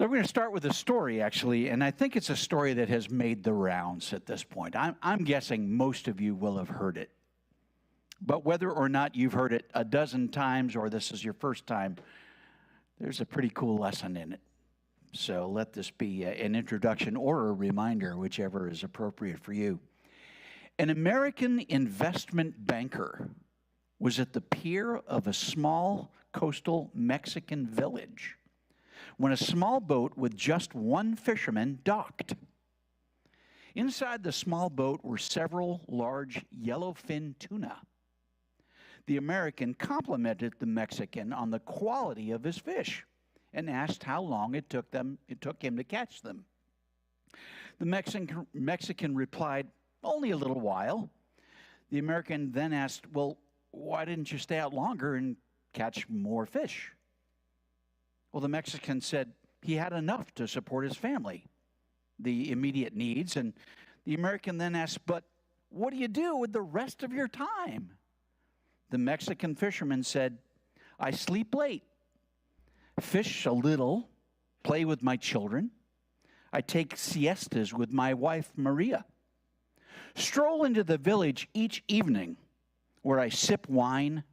So we're going to start with a story, actually, and I think it's a story that has made the rounds at this point. I'm guessing most of you will have heard it. But whether or not you've heard it a dozen times or this is your first time, there's a pretty cool lesson in it. So let this be an introduction or a reminder, whichever is appropriate for you. An American investment banker was at the pier of a small coastal Mexican village when a small boat with just one fisherman docked. Inside the small boat were several large yellowfin tuna. The American complimented the Mexican on the quality of his fish and asked how long it took him to catch them. The Mexican replied, "Only a little while." The American then asked, "Well, why didn't you stay out longer and catch more fish?" Well, the Mexican said he had enough to support his family, the immediate needs. And the American then asked, "But what do you do with the rest of your time?" The Mexican fisherman said, "I sleep late, fish a little, play with my children. I take siestas with my wife, Maria. Stroll into the village each evening where I sip wine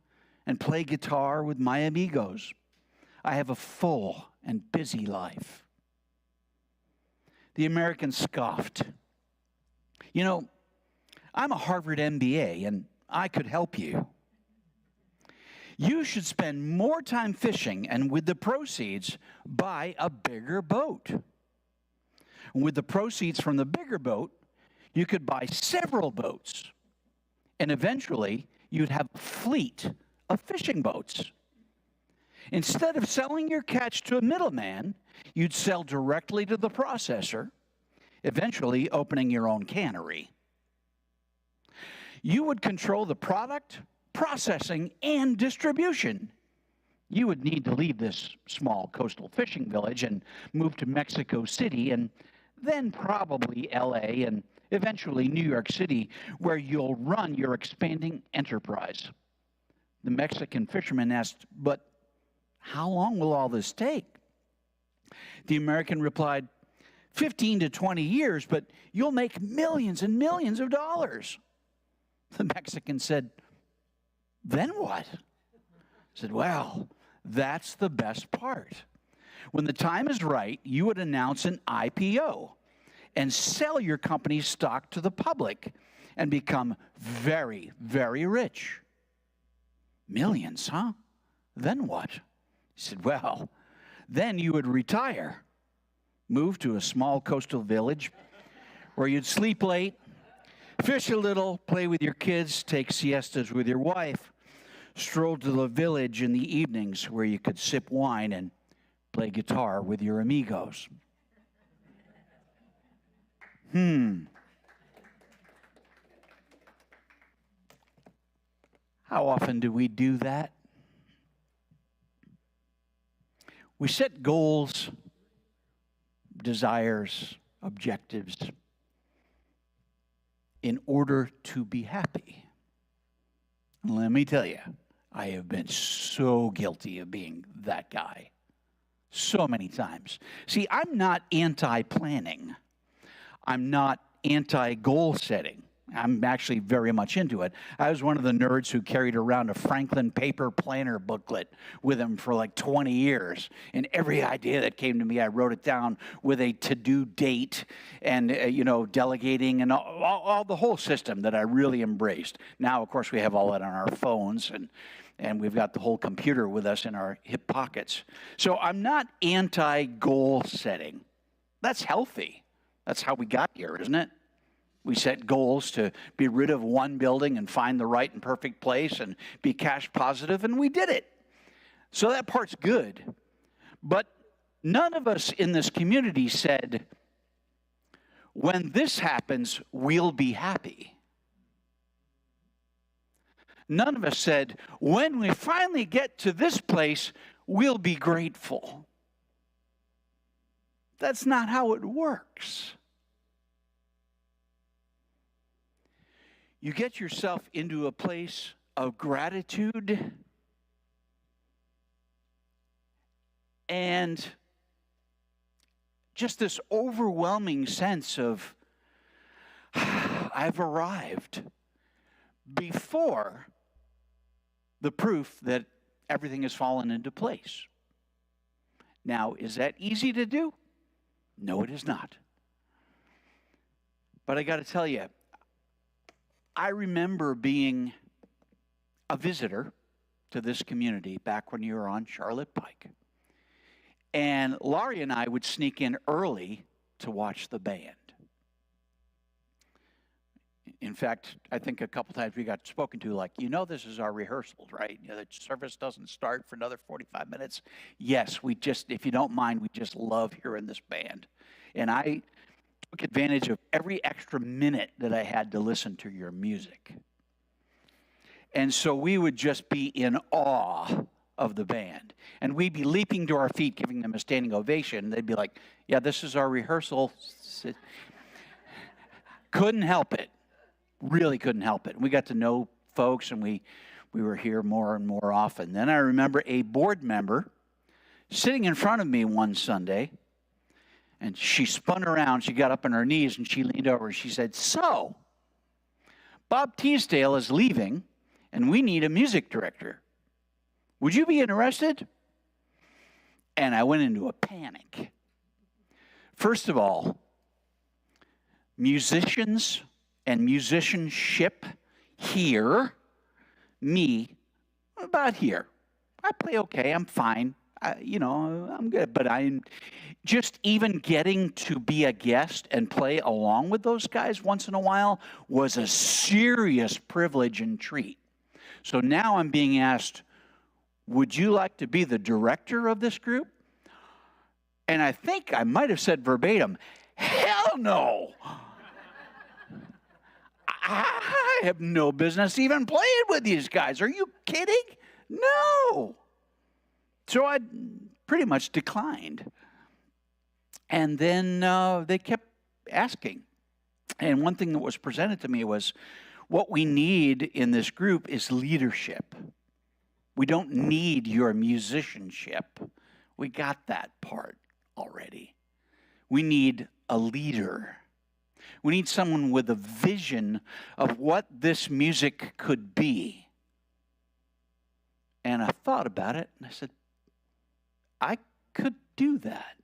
and play guitar with my amigos. I have a full and busy life." The American scoffed. "You know, I'm a Harvard MBA and I could help you. You should spend more time fishing and with the proceeds, buy a bigger boat. With the proceeds from the bigger boat, you could buy several boats. And eventually, you'd have a fleet of fishing boats. Instead of selling your catch to a middleman, you'd sell directly to the processor, eventually opening your own cannery. You would control the product, processing, and distribution. You would need to leave this small coastal fishing village and move to Mexico City and then probably LA and eventually New York City, where you'll run your expanding enterprise." The Mexican fisherman asked, "But how long will all this take?" The American replied, 15 to 20 years, but you'll make millions and millions of dollars." The Mexican said, "Then what?" He said, "Well, that's the best part. When the time is right, you would announce an IPO and sell your company's stock to the public and become very, very rich." "Millions, huh? Then what?" He said, "Well, then you would retire, move to a small coastal village where you'd sleep late, fish a little, play with your kids, take siestas with your wife, stroll to the village in the evenings where you could sip wine and play guitar with your amigos." How often do we do that? We set goals, desires, objectives in order to be happy. Let me tell you, I have been so guilty of being that guy so many times. See, I'm not anti-planning. I'm not anti-goal setting. I'm actually very much into it. I was one of the nerds who carried around a Franklin paper planner booklet with him for like 20 years. And every idea that came to me, I wrote it down with a to-do date and, delegating and all the whole system that I really embraced. Now, of course, we have all that on our phones and we've got the whole computer with us in our hip pockets. So I'm not anti-goal setting. That's healthy. That's how we got here, isn't it? We set goals to be rid of one building and find the right and perfect place and be cash positive, and we did it. So that part's good. But none of us in this community said, when this happens, we'll be happy. None of us said, when we finally get to this place, we'll be grateful. That's not how it works. You get yourself into a place of gratitude, and just this overwhelming sense of, I've arrived before the proof that everything has fallen into place. Now, is that easy to do? No, it is not. But I got to tell you, I remember being a visitor to this community back when you were on Charlotte Pike. And Laurie and I would sneak in early to watch the band. In fact, I think a couple times we got spoken to like, this is our rehearsals, right? The service doesn't start for another 45 minutes. Yes, if you don't mind, we just love hearing this band. And I took advantage of every extra minute that I had to listen to your music. And so we would just be in awe of the band. And we'd be leaping to our feet, giving them a standing ovation. They'd be like, yeah, this is our rehearsal. Couldn't help it. Really couldn't help it. We got to know folks, and we were here more and more often. Then I remember a board member sitting in front of me one Sunday, and she spun around. She got up on her knees, and she leaned over, and she said, so, Bob Teasdale is leaving, and we need a music director. Would you be interested? And I went into a panic. First of all, musicians and musicianship here, me, about here. I play okay, I'm fine. I'm good. But I'm just even getting to be a guest and play along with those guys once in a while was a serious privilege and treat. So now I'm being asked, would you like to be the director of this group? And I think I might have said verbatim, hell no. I have no business even playing with these guys. Are you kidding? No. So I pretty much declined. And then they kept asking. And one thing that was presented to me was, what we need in this group is leadership. We don't need your musicianship. We got that part already. We need a leader. We need someone with a vision of what this music could be. And I thought about it, and I said, I could do that.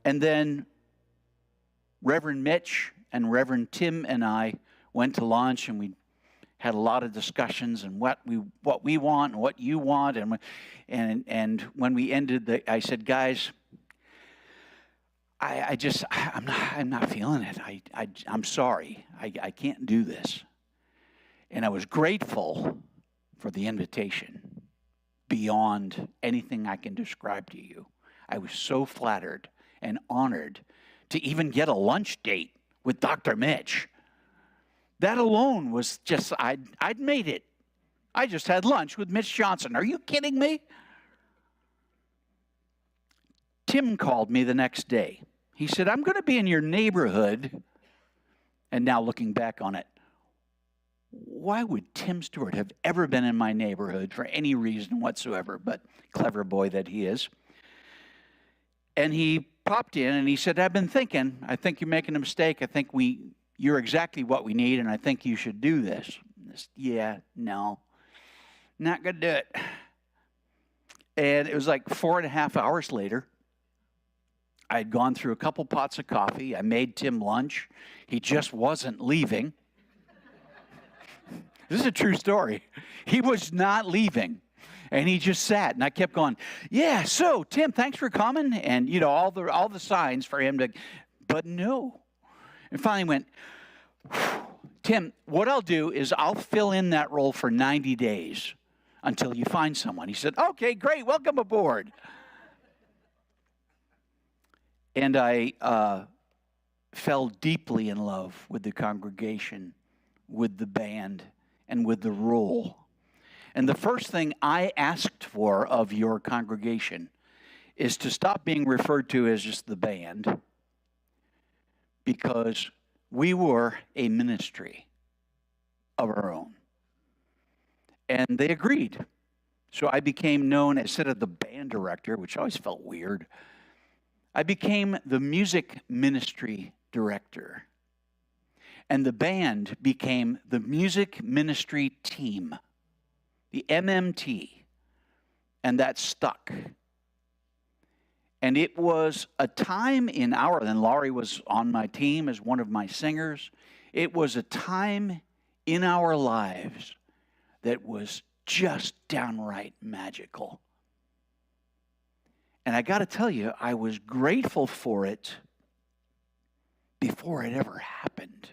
And then Reverend Mitch and Reverend Tim and I went to lunch, and we had a lot of discussions and what we want and what you want. And when we ended, I said, guys, I'm not feeling it. I'm sorry. I can't do this. And I was grateful for the invitation beyond anything I can describe to you. I was so flattered and honored to even get a lunch date with Dr. Mitch. That alone was just, I'd made it. I just had lunch with Mitch Johnson. Are you kidding me? Tim called me the next day. He said, I'm going to be in your neighborhood. And now looking back on it, why would Tim Stewart have ever been in my neighborhood for any reason whatsoever, but clever boy that he is? And he popped in and he said, I've been thinking, I think you're making a mistake. I think you're exactly what we need, and I think you should do this. Yeah, no, not going to do it. And it was like 4.5 hours later. I had gone through a couple pots of coffee. I made Tim lunch. He just wasn't leaving. This is a true story. He was not leaving. And he just sat, and I kept going, yeah, so, Tim, thanks for coming. And, all the signs for him to, but no. And finally went, Tim, what I'll do is I'll fill in that role for 90 days until you find someone. He said, okay, great, welcome aboard. And I fell deeply in love with the congregation, with the band, and with the role. And the first thing I asked for of your congregation is to stop being referred to as just the band, because we were a ministry of our own. And they agreed. So I became known, instead of the band director, which always felt weird, I became the music ministry director. And the band became the music ministry team, the MMT. And that stuck. And it was a time in our, and Laurie was on my team as one of my singers. It was a time in our lives that was just downright magical. And I got to tell you, I was grateful for it before it ever happened.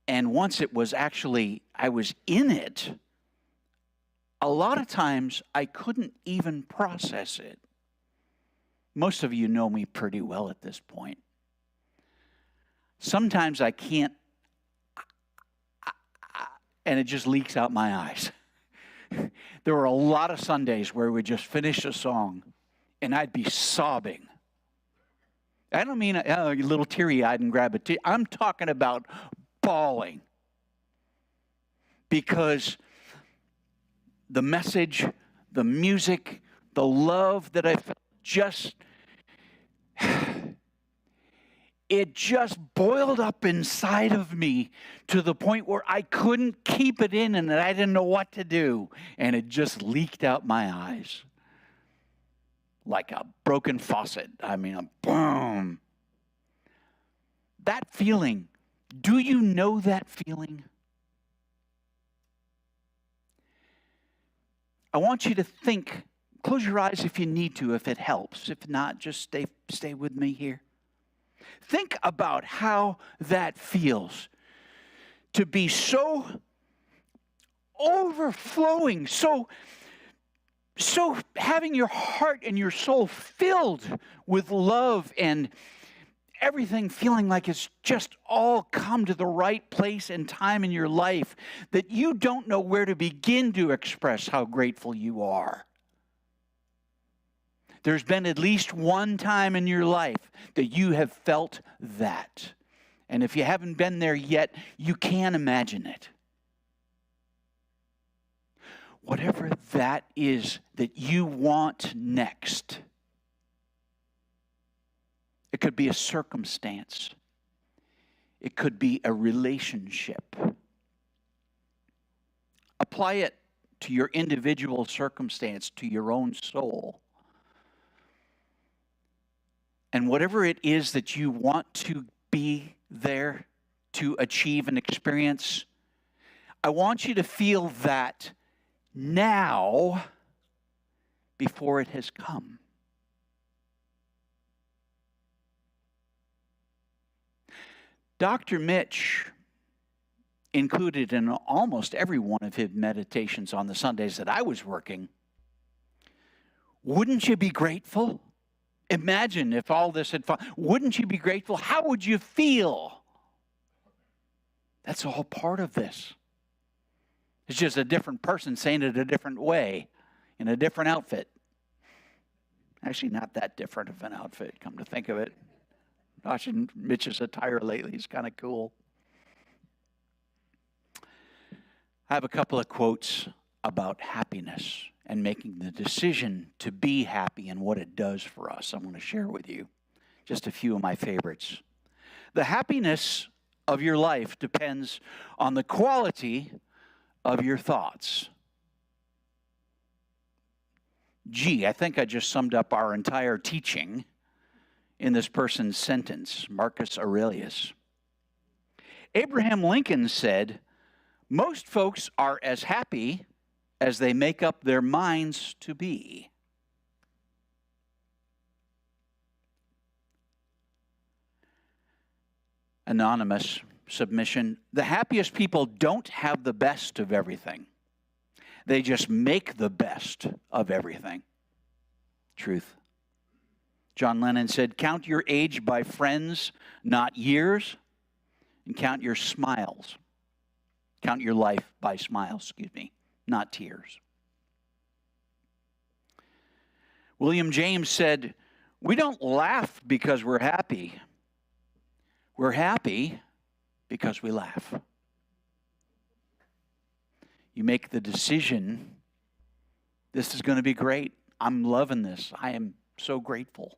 And once it was actually, I was in it, a lot of times I couldn't even process it. Most of you know me pretty well at this point. Sometimes I can't, and it just leaks out my eyes. There were a lot of Sundays where we just finish a song and I'd be sobbing. I don't mean a little teary-eyed and grab a tear. I'm talking about bawling. Because the message, the music, the love that I felt it just boiled up inside of me to the point where I couldn't keep it in and I didn't know what to do. And it just leaked out my eyes like a broken faucet. I mean, a boom. That feeling, do you know that feeling? I want you to think, close your eyes if you need to, if it helps. If not, just stay with me here. Think about how that feels to be so overflowing, so having your heart and your soul filled with love and everything feeling like it's just all come to the right place and time in your life that you don't know where to begin to express how grateful you are. There's been at least one time in your life that you have felt that. And if you haven't been there yet, you can imagine it. Whatever that is that you want next. It could be a circumstance. It could be a relationship. Apply it to your individual circumstance, to your own soul. And whatever it is that you want to be there to achieve and experience, I want you to feel that now before it has come. Dr. Mitch included in almost every one of his meditations on the Sundays that I was working, wouldn't you be grateful? Imagine if all this had fallen. Wouldn't you be grateful? How would you feel? That's all part of this. It's just a different person saying it a different way, in a different outfit. Actually, not that different of an outfit, come to think of it. Watching Mitch's attire lately is kind of cool. I have a couple of quotes about happiness and making the decision to be happy and what it does for us. I want to share with you just a few of my favorites. The happiness of your life depends on the quality of your thoughts. Gee, I think I just summed up our entire teaching in this person's sentence, Marcus Aurelius. Abraham Lincoln said, "Most folks are as happy as they make up their minds to be." Anonymous submission. The happiest people don't have the best of everything. They just make the best of everything. Truth. John Lennon said, "Count your age by friends, not years, and count your smiles. Count your life by smiles, not tears." William James said, "We don't laugh because we're happy. We're happy because we laugh." You make the decision, this is going to be great. I'm loving this. I am so grateful.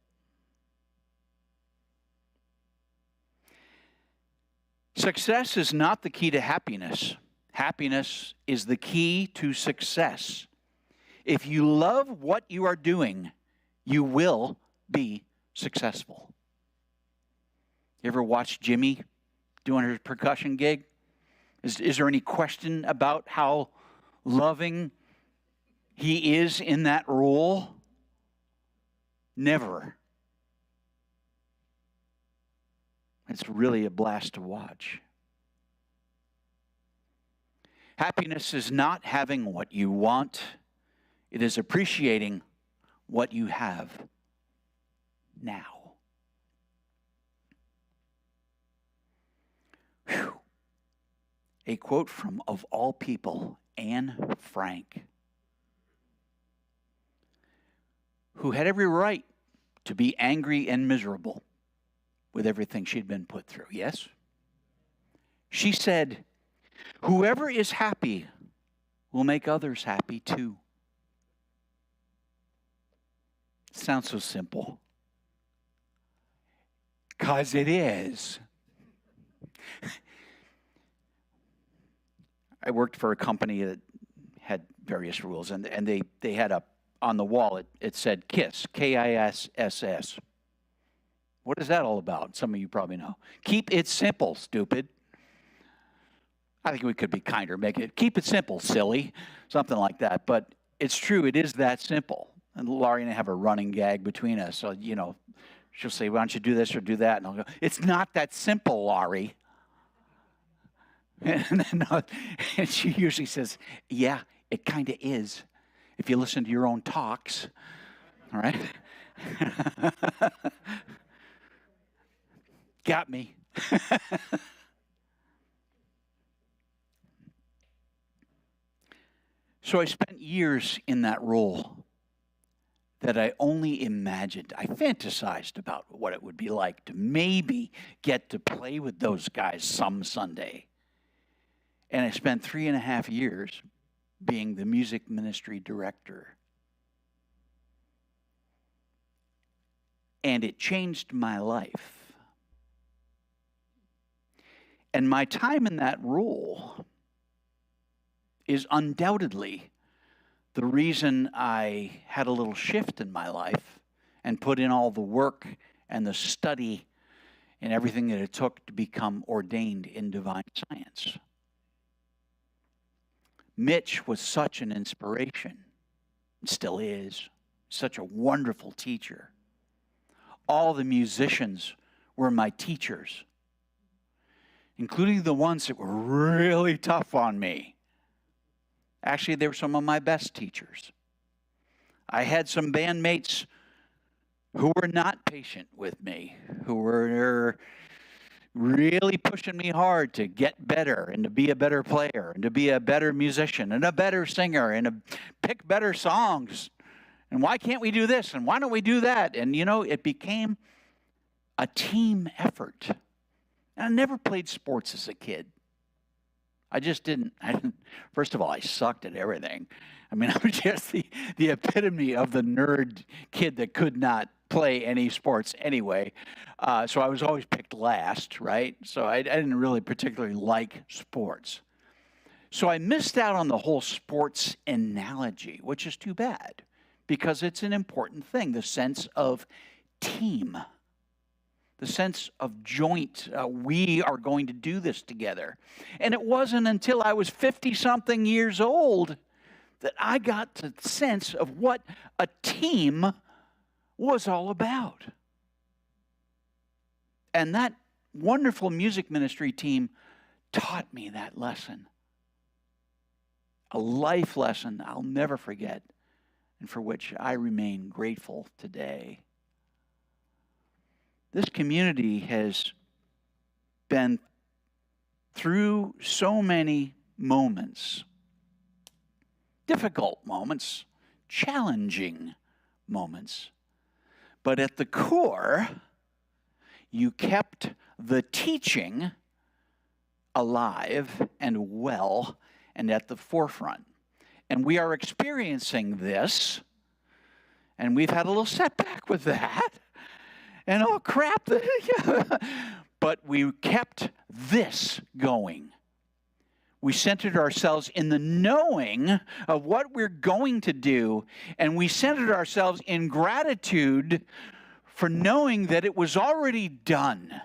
Success is not the key to happiness. Happiness is the key to success. If you love what you are doing, you will be successful. You ever watch Jimmy doing his percussion gig? Is there any question about how loving he is in that role? Never. It's really a blast to watch. Happiness is not having what you want. It is appreciating what you have now. Whew. A quote from, of all people, Anne Frank, who had every right to be angry and miserable with everything she'd been put through. Yes? She said, "Whoever is happy will make others happy too." Sounds so simple. 'Cause it is. I worked for a company that had various rules, and they had on the wall, it said KISS, KISSS. What is that all about? Some of you probably know. Keep it simple, stupid. I think we could be kinder, make it, keep it simple, silly, something like that. But it's true, it is that simple. And Laurie and I have a running gag between us. So, she'll say, "Why don't you do this or do that?" And I'll go, "It's not that simple, Laurie." And she usually says, "Yeah, it kind of is, if you listen to your own talks." All right? Got me. So I spent years in that role that I only imagined. I fantasized about what it would be like to maybe get to play with those guys some Sunday. And I spent 3.5 years being the music ministry director. And it changed my life. And my time in that role is undoubtedly the reason I had a little shift in my life and put in all the work and the study and everything that it took to become ordained in divine science. Mitch was such an inspiration, and still is, such a wonderful teacher. All the musicians were my teachers, including the ones that were really tough on me. Actually, they were some of my best teachers. I had some bandmates who were not patient with me, who were really pushing me hard to get better and to be a better player and to be a better musician and a better singer and to pick better songs. And why can't we do this? And why don't we do that? And, it became a team effort. And I never played sports as a kid. I just didn't. First of all, I sucked at everything. I mean, I was just the epitome of the nerd kid that could not play any sports anyway. So I was always picked last, right? So I didn't really particularly like sports. So I missed out on the whole sports analogy, which is too bad because it's an important thing, the sense of team. The sense of joint, we are going to do this together. And it wasn't until I was 50-something years old that I got the sense of what a team was all about. And that wonderful music ministry team taught me that lesson. A life lesson I'll never forget and for which I remain grateful today. This community has been through so many moments, difficult moments, challenging moments. But at the core, you kept the teaching alive and well and at the forefront. And we are experiencing this, and we've had a little setback with that. And oh crap, but we kept this going. We centered ourselves in the knowing of what we're going to do, and we centered ourselves in gratitude for knowing that it was already done.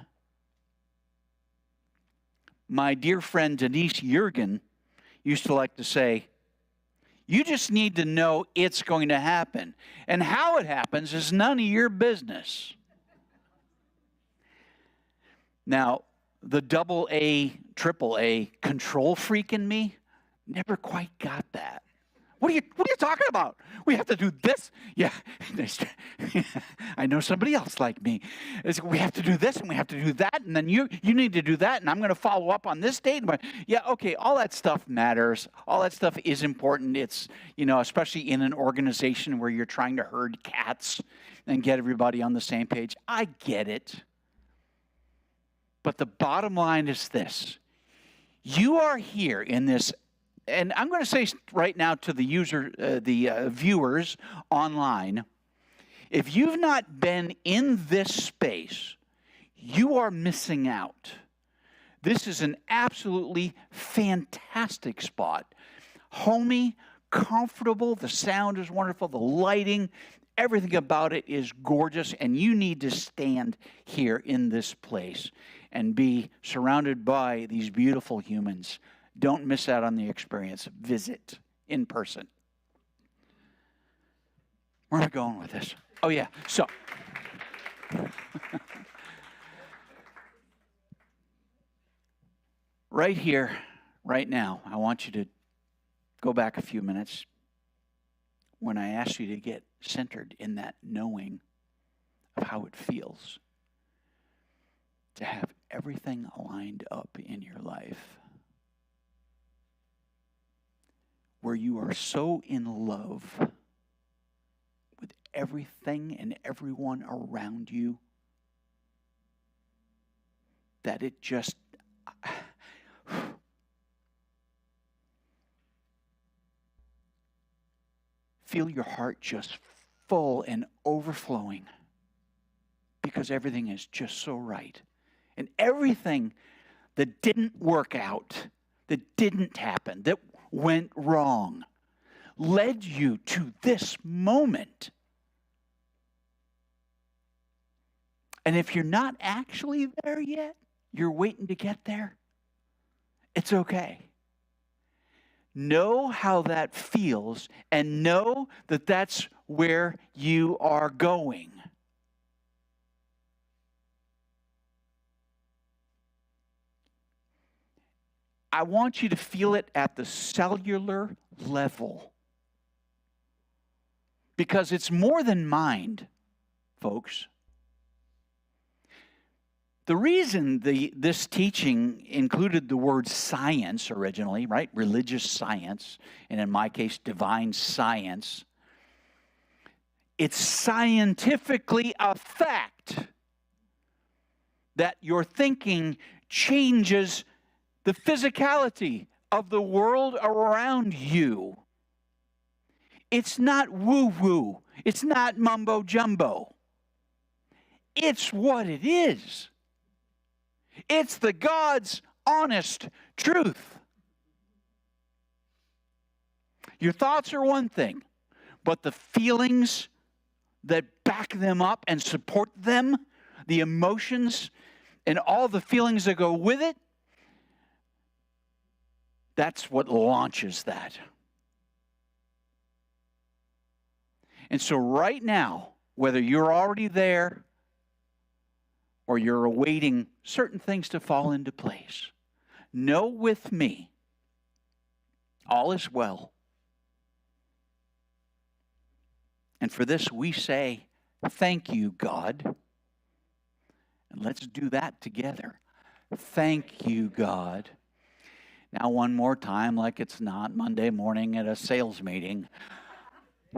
My dear friend Denise Jurgen used to like to say, you just need to know it's going to happen. And how it happens is none of your business. Now, the AA, AAA control freak in me never quite got that. What are you talking about? We have to do this. Yeah, I know somebody else like me. We have to do this and we have to do that, and then you need to do that, and I'm going to follow up on this date. Yeah, okay, all that stuff matters. All that stuff is important. It's, especially in an organization where you're trying to herd cats and get everybody on the same page. I get it. But the bottom line is this. You are here in this. And I'm going to say right now to the viewers online, if you've not been in this space, you are missing out. This is an absolutely fantastic spot. Homey, comfortable, the sound is wonderful, the lighting, everything about it is gorgeous, and you need to stand here in this place and be surrounded by these beautiful humans. Don't miss out on the experience. Visit in person. Where am I going with this? Oh, yeah. So, right here, right now, I want you to go back a few minutes when I asked you to get centered in that knowing of how it feels to have everything lined up in your life, where you are so in love with everything and everyone around you that it just feel your heart just full and overflowing because everything is just so right. And everything that didn't work out, that didn't happen, that went wrong, led you to this moment. And if you're not actually there yet, you're waiting to get there, it's okay. Know how that feels and know that that's where you are going. I want you to feel it at the cellular level. Because it's more than mind, folks. The reason this teaching included the word science originally, right? Religious science, and in my case, divine science. It's scientifically a fact that your thinking changes the physicality of the world around you. It's not woo-woo. It's not mumbo-jumbo. It's what it is. It's the God's honest truth. Your thoughts are one thing, but the feelings that back them up and support them, the emotions and all the feelings that go with it, that's what launches that. And so right now, whether you're already there or you're awaiting certain things to fall into place, know with me, all is well. And for this we say, thank you, God. And let's do that together. Thank you, God. Now one more time, like it's not Monday morning at a sales meeting.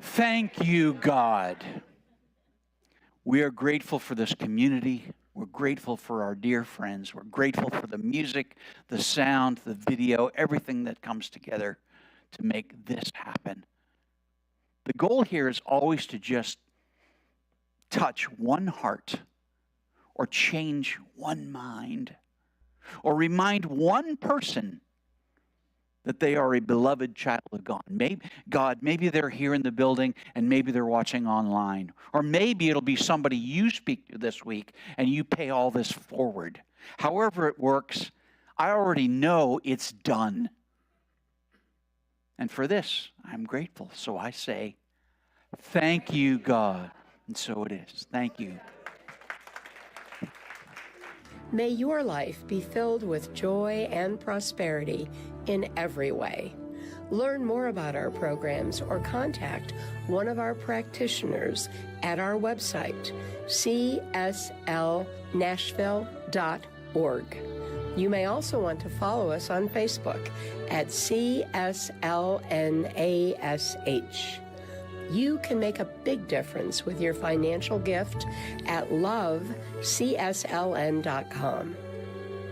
Thank you, God. We are grateful for this community. We're grateful for our dear friends. We're grateful for the music, the sound, the video, everything that comes together to make this happen. The goal here is always to just touch one heart, or change one mind, or remind one person that they are a beloved child of God. Maybe they're here in the building and maybe they're watching online. Or maybe it'll be somebody you speak to this week and you pay all this forward. However it works, I already know it's done. And for this, I'm grateful. So I say, thank you, God. And so it is. Thank you. May your life be filled with joy and prosperity in every way. Learn more about our programs or contact one of our practitioners at our website, cslnashville.org. You may also want to follow us on Facebook at CSLNASH. You can make a big difference with your financial gift at loveCSLN.com.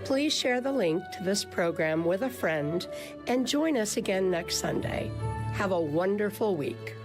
Please share the link to this program with a friend and join us again next Sunday. Have a wonderful week.